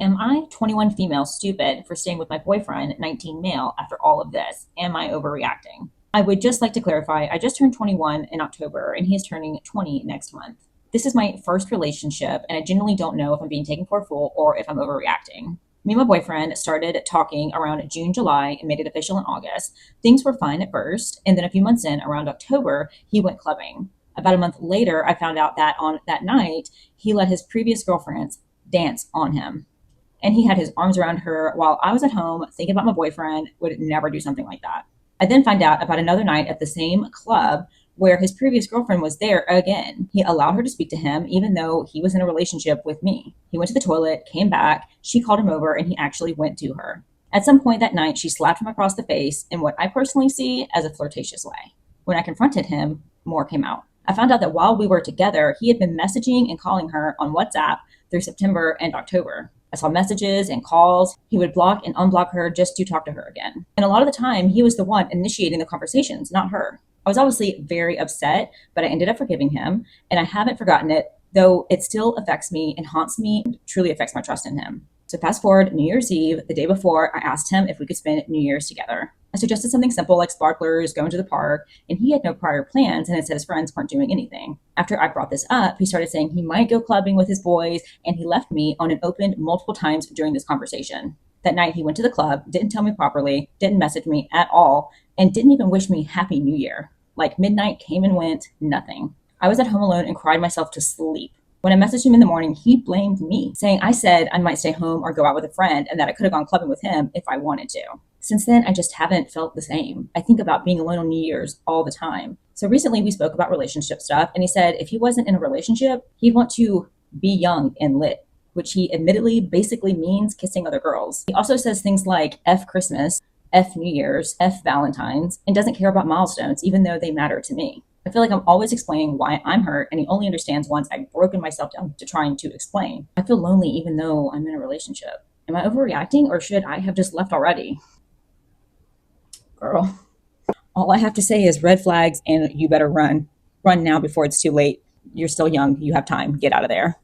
Am I 21 female stupid for staying with my boyfriend, 19 male, after all of this? Am I overreacting? I would just like to clarify I just turned 21 in October and he is turning 20 next month. This is my first relationship and I genuinely don't know if I'm being taken for a fool or if I'm overreacting. Me and my boyfriend started talking around June, July, and made it official in August. Things were fine at first, and then a few months in, around October, he went clubbing. About a month later, I found out that on that night, he let his previous girlfriends dance on him and he had his arms around her while I was at home thinking about my boyfriend, would never do something like that. I then find out about another night at the same club where his previous girlfriend was there again. He allowed her to speak to him even though he was in a relationship with me. He went to the toilet, came back, she called him over, and he actually went to her. At some point that night, she slapped him across the face in what I personally see as a flirtatious way. When I confronted him, more came out. I found out that while we were together, he had been messaging and calling her on WhatsApp through September and October. I saw messages and calls. He would block and unblock her just to talk to her again. And a lot of the time, he was the one initiating the conversations, not her. I was obviously very upset, but I ended up forgiving him, and I haven't forgotten it, though it still affects me and haunts me, and truly affects my trust in him. So fast forward New Year's Eve, the day before, I asked him if we could spend New Year's together. I suggested something simple like sparklers, going to the park, and he had no prior plans and had said his friends weren't doing anything. After I brought this up, he started saying he might go clubbing with his boys, and he left me on an open multiple times during this conversation. That night, he went to the club, didn't tell me properly, didn't message me at all, and didn't even wish me Happy New Year. Like midnight came and went, nothing. I was at home alone and cried myself to sleep. When I messaged him in the morning, he blamed me, saying I said I might stay home or go out with a friend and that I could have gone clubbing with him if I wanted to. Since then, I just haven't felt the same. I think about being alone on New Year's all the time. So recently we spoke about relationship stuff, and he said if he wasn't in a relationship, he'd want to be young and lit, which he admittedly basically means kissing other girls. He also says things like F Christmas, F New Year's, F Valentine's, and doesn't care about milestones, even though they matter to me. I feel like I'm always explaining why I'm hurt, and he only understands once I've broken myself down to trying to explain. I feel lonely even though I'm in a relationship. Am I overreacting, or should I have just left already? Girl, all I have to say is red flags and you better run. Run now before it's too late. You're still young. You have time. Get out of there.